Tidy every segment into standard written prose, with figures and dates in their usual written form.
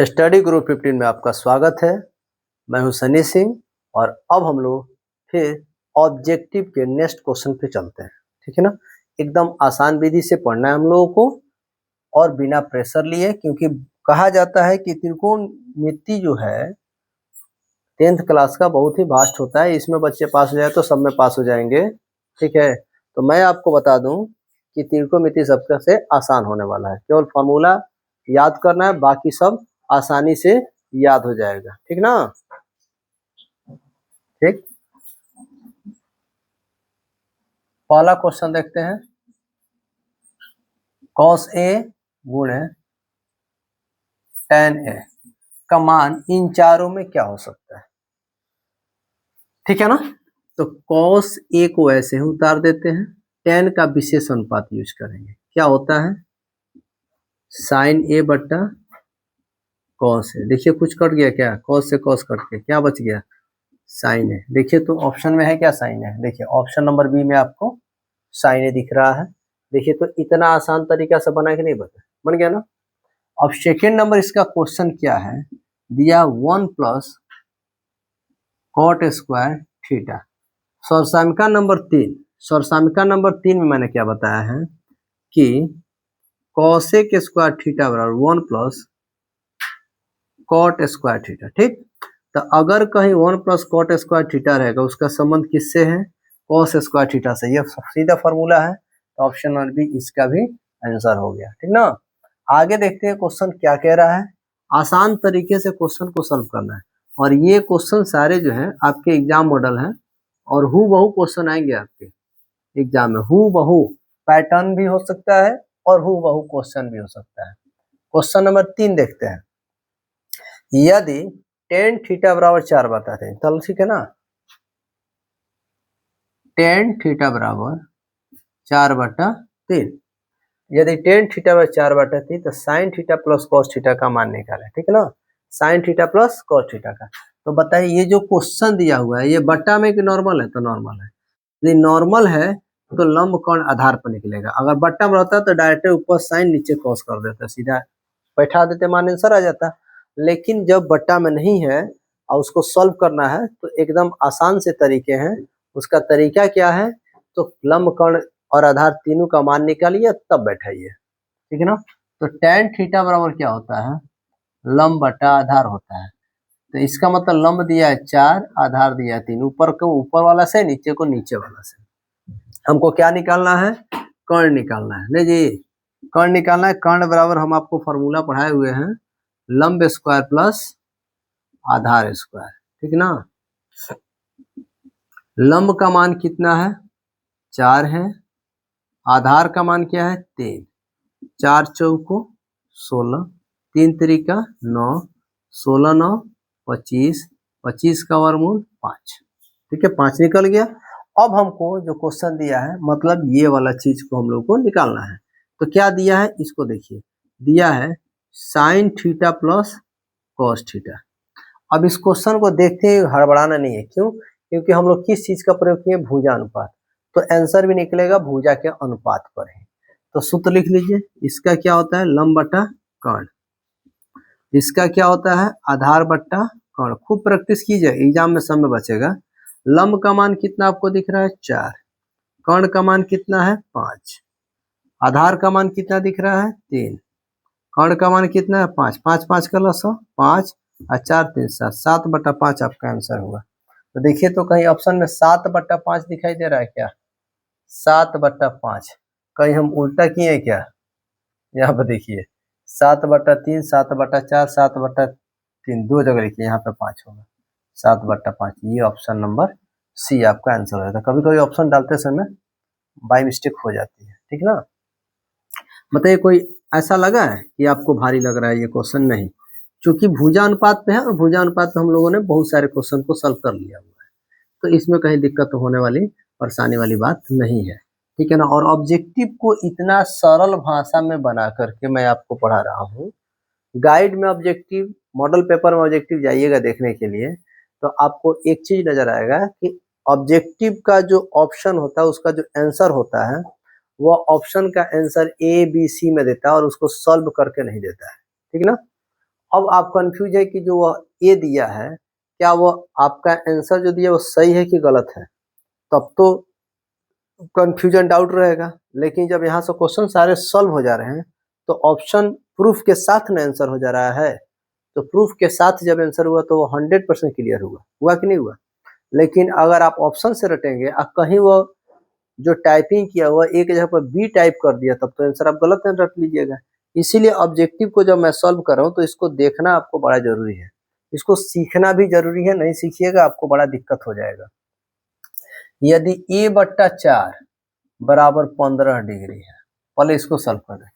Study group 15 में आपका स्वागत है। मैं हूं सनी सिंह और अब हम लोग फिर ऑब्जेक्टिव के नेक्स्ट क्वेश्चन पे चलते हैं। ठीक है ना, एकदम आसान विधि से पढ़ना है हम लोगों को और बिना प्रेशर लिए, क्योंकि कहा जाता है कि त्रिकोणमिति जो है 10th क्लास का बहुत ही वास्ट होता है। इसमें बच्चे पास हो जाए तो सब में पास हो जाएंगे। ठीक है, तो मैं आपको बता दूं कि त्रिकोणमिति सबसे आसान होने वाला है। केवल फॉर्मूला याद करना है, बाकी सब आसानी से याद हो जाएगा। ठीक ना, ठीक। पहला क्वेश्चन देखते हैं। cos a गुणे tan a का मान इन चारों में क्या हो सकता है? ठीक है ना, तो cos a को ऐसे ही उतार देते हैं, tan का विशेष अनुपात यूज करेंगे। क्या होता है? sin a बट्टा cos a। देखिए कुछ कट गया क्या? cos से cos कट के क्या बच गया? sin a। देखिए तो ऑप्शन में है क्या sin a? देखिए ऑप्शन नंबर बी में आपको sin a दिख रहा है। देखिए तो इतना आसान तरीका से बना कि नहीं बन गया ना। अब सेकेंड नंबर इसका क्वेश्चन क्या है दिया, 1 प्लस कॉट स्क्वायर थीटा। सर्वसामिका नंबर 3 में मैंने क्या बताया है कि कॉसेक स्क्वायर थीटा बराबर 1 प्लस कॉट स्क्वायर थीटा। ठीक, तो अगर कहीं 1 प्लस कॉट स्क्वायर थीटा रहेगा, उसका संबंध किससे है? कॉस स्क्वायर थीटा से। ये सीधा फॉर्मूला है, तो ऑप्शन नंबर बी इसका भी आंसर हो गया। ठीक ना, आगे देखते हैं क्वेश्चन क्या कह रहा है। आसान तरीके से क्वेश्चन को सॉल्व करना है, और ये क्वेश्चन सारे जो है आपके एग्जाम मॉडल हैं, और हूबहू क्वेश्चन आएंगे आपके एग्जाम में। हूबहू पैटर्न भी हो सकता है और हूबहू क्वेश्चन भी हो सकता है। क्वेश्चन नंबर 3 देखते हैं। यदि tan थीटा बराबर 4/3, चलो ठीक है ना, tan थीटा बराबर 4/3, यदि tan थीटा बराबर 4/3 तो sin theta plus cos theta का मान निकालें। ठीक है ना, sin theta plus cos theta का। तो बताइए ये जो क्वेश्चन दिया हुआ है ये बट्टा में कि नॉर्मल है? तो नॉर्मल है। यदि नॉर्मल है तो लंब कोण आधार पर निकलेगा। अगर बट्टा में रहता तो डायरेक्ट ऊपर sin नीचे cos कर देता, सीधा बैठा देते, मान आंसर आ जाता। लेकिन जब बट्टा में नहीं है और उसको सॉल्व करना है तो एकदम आसान से तरीके हैं। उसका तरीका क्या है? तो लंब कोण और आधार तीनों का मान निकालिए तब बैठाइए। ठीक है ना, तो tan थीटा बराबर क्या होता है? लंब बटा आधार होता है। तो इसका मतलब लंब दिया है 4, आधार दिया है 3। ऊपर को ऊपर वाला से, नीचे को नीचे वाला से। हमको क्या निकालना है? कर्ण निकालना है। नहीं जी, कर्ण निकालना है। कर्ण बराबर हम आपको फॉर्मूला पढ़ाए हुए हैं, लंब स्क्वायर प्लस आधार स्क्वायर। ठीक ना, लंब का मान कितना है? 4 है। आधार का मान क्या है? 3। 4 चौको 16, 3 त्रिका 9, 16 9 25, 25 का वर्गमूल 5। ठीक है, 5 निकल गया। अब हमको जो क्वेश्चन दिया है, मतलब ये वाला चीज को हम लोग को निकालना है। तो क्या दिया है इसको देखिए, दिया है sine theta plus cos theta. अब इस क्वेश्चन को देखते ही हड़बड़ाना नहीं है। क्यों? क्योंकि हम लोग किस चीज का प्रयोग किए? भुजा अनुपात। तो आंसर भी निकलेगा भुजा के अनुपात पर ही। तो सूत्र लिख लीजिए। इसका क्या होता है? लंब बटा कर्ण। इसका क्या होता है? आधार बट्टा कर्ण। खूब प्रैक्टिस कीजिए, एग्जाम में समय बचेगा। लंब का मान कितना आपको दिख रहा है? 4। कर्ण का मान कितना है? 5। आधार का मान कितना दिख रहा है? 3। कर्ण का मान कितना है? 5। 5 5 का लसो 5 और 4 3 7, 7/5 आपका आंसर होगा। तो देखिए तो कहीं ऑप्शन में 7/5 दिखाई दे रहा है क्या? 7/5 कहीं हम उल्टा किए क्या? यहाँ पर देखिए 7/3, 7/4, 7/3, 2 जगह लिखिए, यहाँ पे 5 होगा। 7/5, ये ऑप्शन नंबर सी आपका आंसर है। कभी कभी ऑप्शन डालते समय बाई मिस्टेक हो जाती है। ठीक ना, बताइए कोई ऐसा लगा है कि आपको भारी लग रहा है ये क्वेश्चन? नहीं, क्योंकि भुजा अनुपात पे है, और भुजा अनुपात पे हम लोगों ने बहुत सारे क्वेश्चन को सॉल्व कर लिया हुआ है। तो इसमें कहीं दिक्कत होने वाली, परेशानी वाली बात नहीं है। ठीक है ना, और ऑब्जेक्टिव को इतना सरल भाषा में बना करके मैं आपको पढ़ा रहा हूँ। गाइड में ऑब्जेक्टिव, मॉडल पेपर में ऑब्जेक्टिव जाइएगा देखने के लिए, तो आपको एक चीज नजर आएगा कि ऑब्जेक्टिव का जो ऑप्शन होता है, उसका जो आंसर होता है, वह ऑप्शन का आंसर A B C में देता है और उसको सॉल्व करके नहीं देता है। ठीक ना, अब आप कंफ्यूज है कि जो वह ए दिया है क्या वो आपका आंसर जो दिया वो सही है कि गलत है, तब तो कंफ्यूजन डाउट रहेगा। लेकिन जब यहाँ से क्वेश्चन सारे सॉल्व हो जा रहे हैं तो ऑप्शन प्रूफ के साथ ना आंसर हो जा रहा है, तो प्रूफ के साथ जब आंसर हुआ तो वो 100% क्लियर हुआ कि नहीं हुआ। लेकिन अगर आप ऑप्शन से रटेंगे और कहीं वो जो टाइपिंग किया हुआ एक जगह पर बी टाइप कर दिया तब तो आंसर आप गलत नहीं रट लीजिएगा। इसीलिए ऑब्जेक्टिव को जब मैं सॉल्व कर रहा हूँ तो इसको देखना आपको बड़ा जरूरी है, इसको सीखना भी जरूरी है। नहीं सीखिएगा आपको बड़ा दिक्कत हो जाएगा। यदि a/4 बराबर 15 डिग्री है, पहले इसको सॉल्व करें।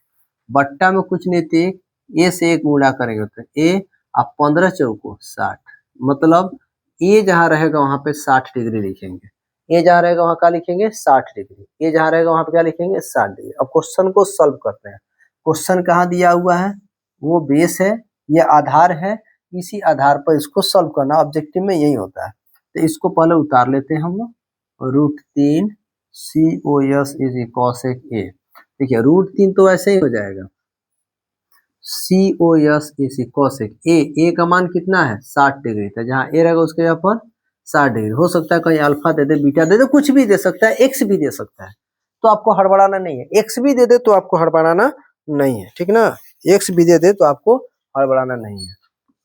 बट्टा में कुछ नहीं थी, ए से एक गुणा करेंगे तो ए, आप 15 चौको 60, मतलब ए जहाँ रहेगा वहां पे 60 डिग्री लिखेंगे। ए जहाँ रहेगा वहां क्या लिखेंगे 60 डिग्री, ए जहाँ रहेगा वहां पे क्या लिखेंगे 60 डिग्री। अब क्वेश्चन को सॉल्व करते हैं। क्वेश्चन कहाँ दिया हुआ है, वो बेस है, ये आधार है, इसी आधार पर इसको सॉल्व करना ऑब्जेक्टिव में यही होता है। तो इसको पहले उतार लेते हैं हम लोग। √3 COS इज cosec A, देखिए √3 तो ऐसे ही हो जाएगा, COS इज cosec A का मान कितना है 60 डिग्री था, जहाँ ए रहेगा उसके यहाँ पर 60 डिग्री। हो सकता है कहीं अल्फा दे दे, बीटा दे दे, कुछ भी दे सकता है, एक्स भी दे सकता है, तो आपको हड़बड़ाना नहीं है। एक्स भी दे दे तो आपको हड़बड़ाना नहीं है, ठीक ना, एक्स भी दे दे तो आपको हड़बड़ाना नहीं है।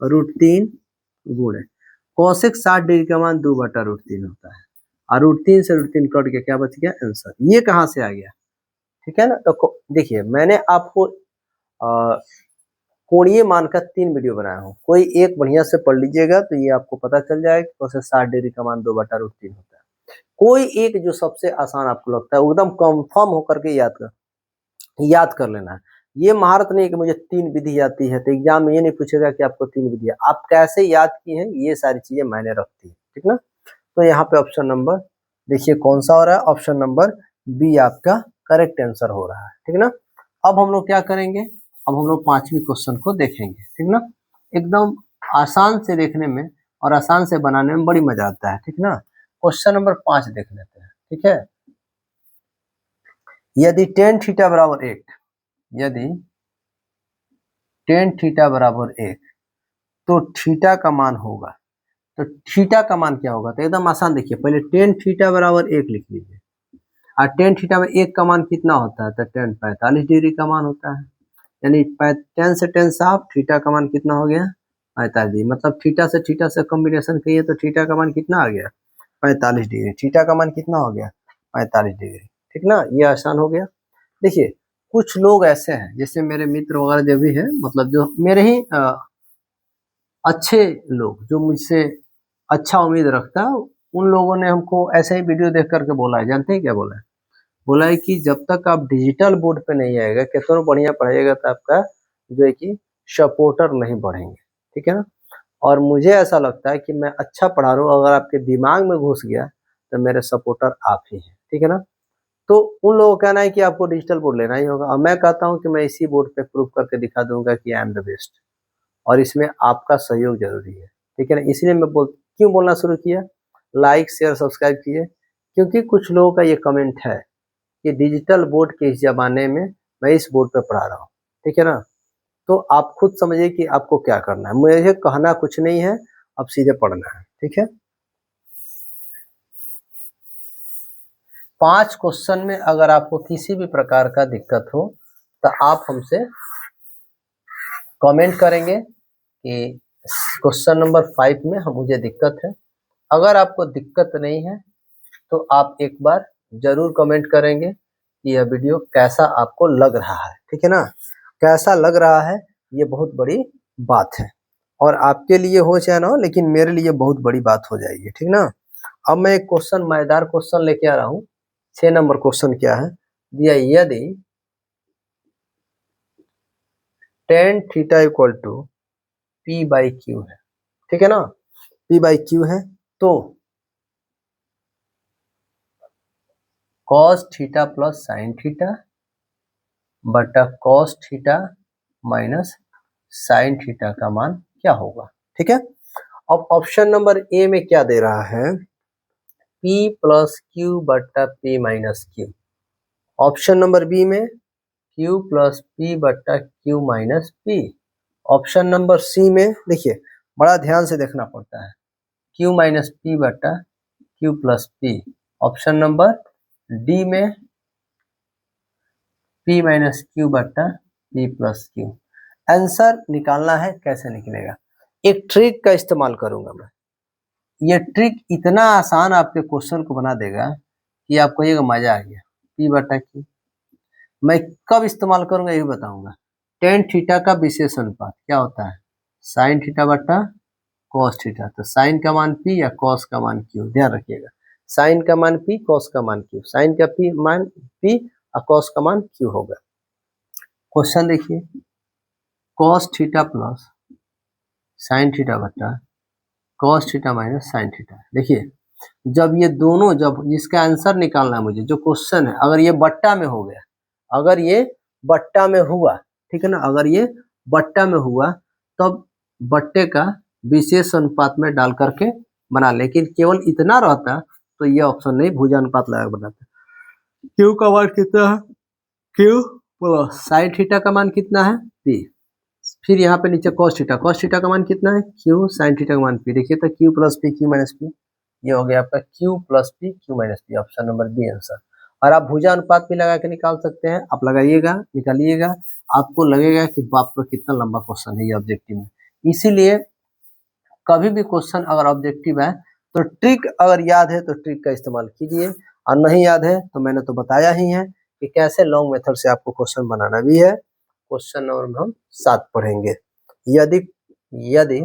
√3 गुणे cosec 60 डिग्री का मान 2/√3 होता है, और √3 से √3 कट के क्या बच गया आंसर। ये कहाँ से आ गया, ठीक है ना। तो देखिए मैंने आपको कोणीय मान का 3 वीडियो बनाया हूँ, कोई एक बढ़िया से पढ़ लीजिएगा तो ये आपको पता चल जाएगा cosec 60 डिग्री का मान 2/√3 होता है। कोई एक जो सबसे आसान आपको लगता है एकदम कंफर्म होकर के याद कर लेना है। ये महारत नहीं है कि मुझे 3 विधि आती है, तो एग्जाम में ये नहीं पूछेगा कि आपको 3 विधि आप कैसे याद किए हैं, ये सारी चीजें मायने रखती है, ठीक ना। तो यहाँ पे ऑप्शन नंबर देखिए कौन सा हो रहा है, ऑप्शन नंबर बी आपका करेक्ट आंसर हो रहा है, ठीक ना। अब हम लोग क्या करेंगे, अब हम लोग 5वीं क्वेश्चन को देखेंगे, ठीक ना। एकदम आसान से देखने में और आसान से बनाने में बड़ी मजा आता है, ठीक ना। क्वेश्चन नंबर 5 देख लेते हैं, ठीक है। यदि tan थीटा बराबर 1, यदि tan थीटा बराबर 1 तो थीटा का मान होगा, तो थीटा का मान क्या होगा, तो एकदम आसान देखिए, पहले tan थीटा बराबर 1 लिख लीजिए, और tan थीटा में 1 का मान कितना होता है, तो tan 45 डिग्री का मान होता है, यानी tan से tan साफ, थीटा का मान कितना हो गया 45 डिग्री, मतलब थीटा से कॉम्बिनेशन करिए तो थीटा का मान कितना आ गया 45 डिग्री, थीटा का मान कितना हो गया 45 डिग्री, ठीक ना। ये आसान हो गया। देखिए कुछ लोग ऐसे हैं जैसे मेरे मित्र वगैरह जो भी है, मतलब जो मेरे ही अच्छे लोग जो मुझसे अच्छा उम्मीद रखता है, उन लोगों ने हमको ऐसे ही वीडियो देख करके बोला है, जानते हैं क्या बोला है, बोला है कि जब तक आप डिजिटल बोर्ड पे नहीं आएगा, कितना बढ़िया पढ़ाइएगा तो आपका जो है कि सपोर्टर नहीं बढ़ेंगे, ठीक है ना। और मुझे ऐसा लगता है कि मैं अच्छा पढ़ा रहा हूँ, अगर आपके दिमाग में घुस गया तो मेरे सपोर्टर आप ही हैं, ठीक है ना। तो उन लोगों का कहना है कि आपको डिजिटल बोर्ड लेना ही होगा, और मैं कहता हूँ कि मैं इसी बोर्ड पे प्रूव करके दिखा दूंगा कि आई एम द बेस्ट, और इसमें आपका सहयोग जरूरी है, ठीक है ना। इसलिए मैं क्यों बोलना शुरू किया, लाइक शेयर सब्सक्राइब किए, क्योंकि कुछ लोगों का ये कमेंट है कि डिजिटल बोर्ड के इस जमाने में मैं इस बोर्ड पे पढ़ा रहा हूँ, ठीक है ना। तो आप खुद समझिए कि आपको क्या करना है, मुझे कहना कुछ नहीं है, अब सीधे पढ़ना है, ठीक है। 5 क्वेश्चन में अगर आपको किसी भी प्रकार का दिक्कत हो तो आप हमसे कमेंट करेंगे कि क्वेश्चन नंबर 5 में मुझे दिक्कत है। अगर आपको दिक्कत नहीं है तो आप एक बार जरूर कमेंट करेंगे कि यह वीडियो कैसा आपको लग रहा है, ठीक है ना। कैसा लग रहा है ये बहुत बड़ी बात है, और आपके लिए हो चाहे ना हो, लेकिन मेरे लिए बहुत बड़ी बात हो जाएगी, ठीक ना। अब मैं एक क्वेश्चन मजेदार क्वेश्चन लेके आ रहा हूँ। 6 नंबर क्वेश्चन क्या है दिया, यदि tan theta equal to P/Q है, ठीक है ना, P/Q है, तो cos theta plus sin theta बटा cos theta minus sin theta का मान क्या होगा, ठीक है। अब ऑप्शन नंबर ए में क्या दे रहा है, P प्लस Q बटा P minus Q। Option number B में Q प्लस P बटा Q minus P। Option number C में देखिए बड़ा ध्यान से देखना पड़ता है, क्यू माइनस पी बटा Q plus P. Option number D में पी माइनस क्यू बटा पी प्लस क्यू। आंसर निकालना है, कैसे निकलेगा? एक ट्रिक का इस्तेमाल करूंगा मैं। ये ट्रिक इतना आसान आपके क्वेश्चन को बना देगा कि आप कहिएगा मजा आ गया। पी बटा क्यू मैं कब इस्तेमाल करूंगा ये बताऊंगा। टेन थीटा का विशेष अनुपात क्या होता है? साइन थीटा बटा कॉस थीटा। तो साइन का मान पी या कॉस का मान क्यू, ध्यान रखिएगा। साइन का मान पी, कॉस का मान क्यू। साइन का पी मान पी और कॉस का मान क्यू होगा। क्वेश्चन देखिए, cos theta plus sine theta बटा cos theta minus sine theta. देखिए जब ये दोनों, जब इसका आंसर निकालना है मुझे, जो क्वेश्चन है अगर ये बट्टा में हो गया, अगर ये बट्टा में हुआ, ठीक है ना, अगर ये बट्टा में हुआ तब बट्टे का विशेष अनुपात में डाल करके बना। लेकिन केवल इतना रहता तो ये ऑप्शन नहीं, भुजानुपात लगा बनाता। क्यू का मान कितना है? क्यू प्लस साइन थीटा का मान कितना है? पी। फिर यहाँ पे नीचे कॉस थीटा का मान कितना है? क्यू। साइन थीटा का मान पी। देखिए तो Q plus P Q minus P, ये हो गया आपका Q plus P Q minus P. Option number B answer. और आप भुजा अनुपात भी लगा के निकाल सकते हैं, आप लगाइएगा, निकालिएगा, आपको लगेगा कि बाप रे कितना लंबा क्वेश्चन है ये ऑब्जेक्टिव में। इसीलिए कभी भी क्वेश्चन अगर ऑब्जेक्टिव है तो ट्रिक अगर याद है तो ट्रिक का इस्तेमाल कीजिए, और नहीं याद है तो मैंने तो बताया ही है कि कैसे लॉन्ग मेथड से आपको क्वेश्चन बनाना भी है। क्वेश्चन नंबर हम 7 पढ़ेंगे। यदि यदि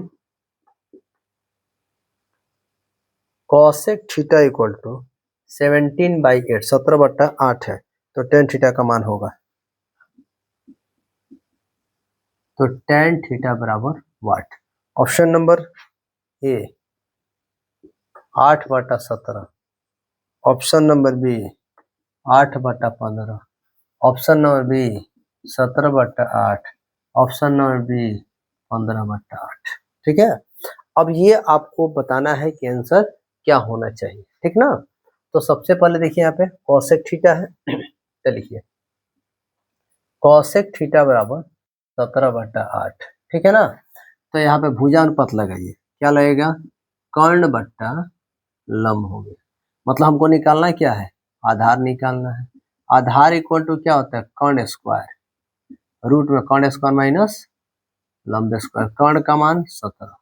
कॉसेक थीटा इक्वल टू 17/8 17/8 है तो टेन थीटा का मान होगा। तो टेन थीटा बराबर what? Option number A 8/17, option number B 8/15, option number B 17/8, option number B 15/8। ठीक है, अब ये आपको बताना है कि आंसर क्या होना चाहिए, ठीक ना। तो सबसे पहले देखिए यहाँ पे कॉसेक थीटा है, तो लिखिए कॉसेक थीटा बराबर 17/8, ठीक है ना। तो यहाँ पे भुजानुपात लगाइए, क्या लगेगा? कर्ण बट्टा लंब हो गया। मतलब हमको निकालना क्या है? आधार निकालना है। आधार इक्वल टू क्या होता है? कर्ण स्क्वायर, रूट में कर्ण स्क्वायर माइनस लंब स्क्वायर। कर्ण का मान 17,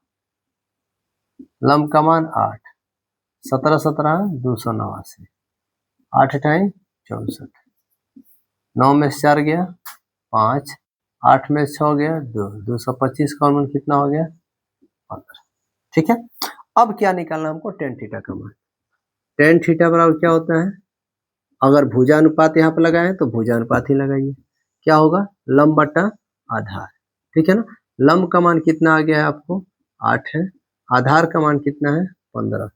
लंब का मान 8, 17 17 289, 8 टाइम 64, 9 में से 4 गया 5, 8 में से 6 गया 2, 225 का मान कितना हो गया? 15। ठीक है, अब क्या निकालना हमको? टेन थीटा का मान। टेन थीटा बराबर क्या होता है? अगर भुजानुपात यहाँ पे लगाए तो भुजानुपात ही लगाइए। क्या होगा? लंब बटा आधार, ठीक है ना। लंब का मान कितना आ गया है आपको? 8 है। आधार का मान कितना है? 15।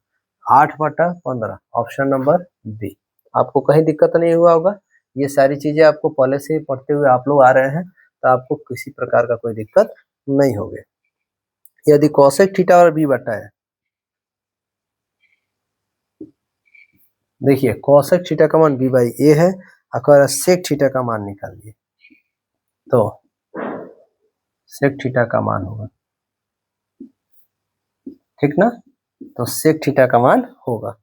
8/15, ऑप्शन नंबर बी। आपको कहीं दिक्कत नहीं हुआ होगा, ये सारी चीजें आपको पहले से ही पढ़ते हुए आप लोग आ रहे हैं, तो आपको किसी प्रकार का कोई दिक्कत नहीं होगी। यदि कॉसेक थीटा और बी बटा है, देखिए कॉसेक थीटा का मान b/a है, अगर सेक थीटा का मान निकालिए तो सेक थीटा का मान होगा, ठीक ना। तो सेक थीटा का मान होगा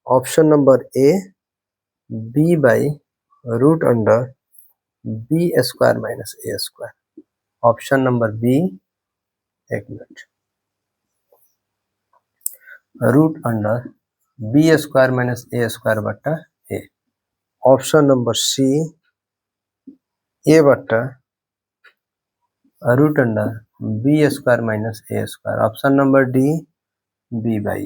ऑप्शन नंबर ए b/√अंडर B square minus A square. Option number B, एक मिनट, √अंडर B square minus A square बट्टा A. Option number C A बट्टा √अंडर B square minus A square. Option number D b/a।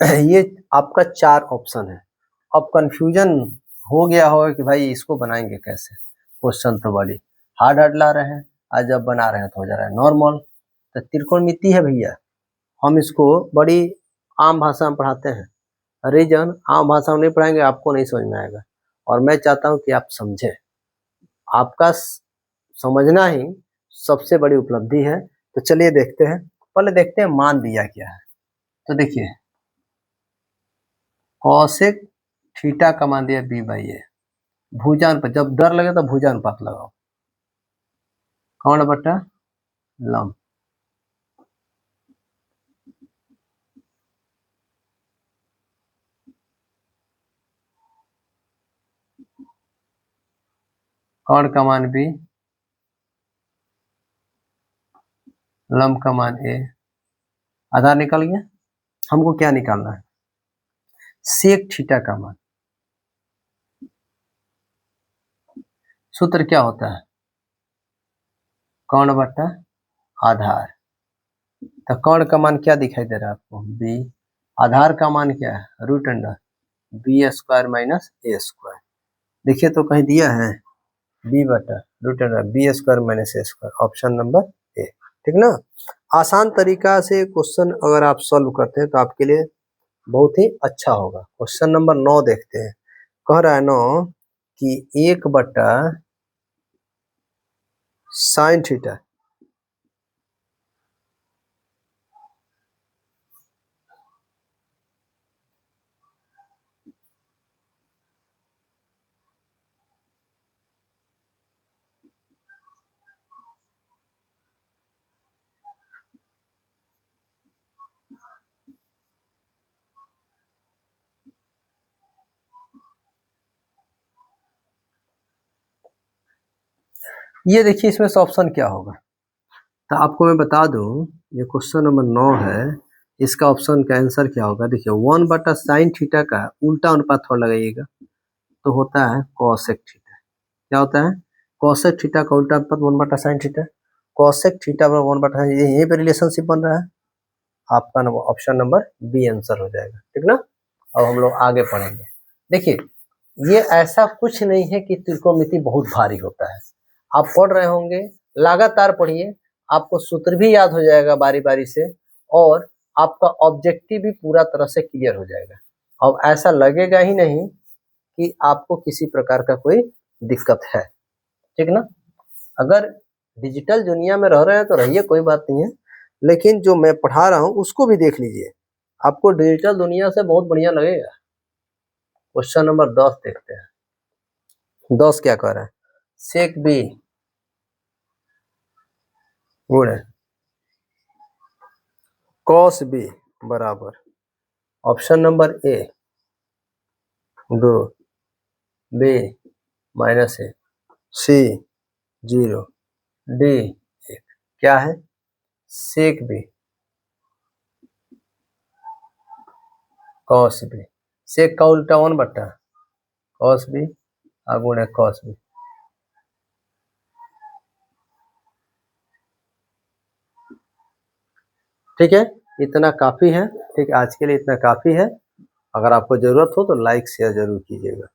ये आपका 4 option है। अब कंफ्यूजन हो गया होगा कि भाई इसको बनाएंगे कैसे, क्वेश्चन तो बड़ी हार्ड हार्ड ला रहे हैं, आज जब बना रहे हैं तो हो जा रहा है नॉर्मल। तो त्रिकोणमिति है भैया, हम इसको बड़ी आम भाषा में पढ़ाते हैं। रीजन आम भाषा में नहीं पढ़ाएंगे, आपको नहीं समझ में आएगा, और मैं चाहता हूँ कि आप समझें। आपका समझना ही सबसे बड़ी उपलब्धि है। तो चलिए देखते हैं, पहले देखते हैं मान दिया क्या है। तो देखिए कॉसेक थीटा का मान दिया b/a। भुजानुपात, जब डर लगे तो भुजानुपात लगाओ। कौन बटा लंब। कौन का मान बी, लंब का मान ए। आधार निकल गया। हमको क्या निकालना है, सेक थीटा का मान। सूत्र क्या होता है, कौन बटा आधार। तो कौन का मान क्या दिखाई दे रहा है आपको, बी। आधार का मान क्या है, root under B square minus A square. देखिए तो कहीं दिया है बी बटा root under B square minus A square, option number A. ठीक ना। आसान तरीका से क्वेश्चन अगर आप सॉल्व करते हैं तो आपके लिए बहुत ही अच्छा होगा। क्वेश्चन नंबर 9 देखते हैं। कह रहा है 9 कि 1 बटा साइन थीटा ये देखिए इसमें से ऑप्शन क्या होगा। तो आपको मैं बता दूं ये क्वेश्चन नंबर 9 है, इसका ऑप्शन का आंसर क्या होगा। देखिए 1 बटा साइन थीटा का उल्टा अनुपात थोड़ा लगाइएगा तो होता है कोसेक थीटा। क्या होता है, कोसेक थीटा का उल्टा अनुपात 1 बटा साइन थीटा। कोसेक थीटा पर 1 बटा, यहीं पे रिलेशनशिप बन रहा है। आपका number option number B answer हो जाएगा। ठीक ना। अब हम लोग आगे पढ़ेंगे। देखिए ये ऐसा कुछ नहीं है कि त्रिकोणमिति बहुत भारी होता है। आप पढ़ रहे होंगे, लगातार पढ़िए, आपको सूत्र भी याद हो जाएगा बारी बारी से, और आपका ऑब्जेक्टिव भी पूरा तरह से क्लियर हो जाएगा। अब ऐसा लगेगा ही नहीं कि आपको किसी प्रकार का कोई दिक्कत है। ठीक ना। अगर डिजिटल दुनिया में रह रहे हैं तो रहिए, कोई बात नहीं है, लेकिन जो मैं पढ़ा रहा हूँ उसको भी देख लीजिए, आपको डिजिटल दुनिया से बहुत बढ़िया लगेगा। क्वेश्चन नंबर 10 देखते हैं। 10 क्या कह रहा है, सेक बी गुण कॉस बी बराबर option number A 2 B minus A C 0 D 1। क्या है, sec B cos B. Sec का उल्टा 1 बटा कॉस बी गुण कॉस बी। ठीक है, इतना काफी है। ठीक, आज के लिए इतना काफी है। अगर आपको जरूरत हो तो लाइक शेयर जरूर कीजिएगा।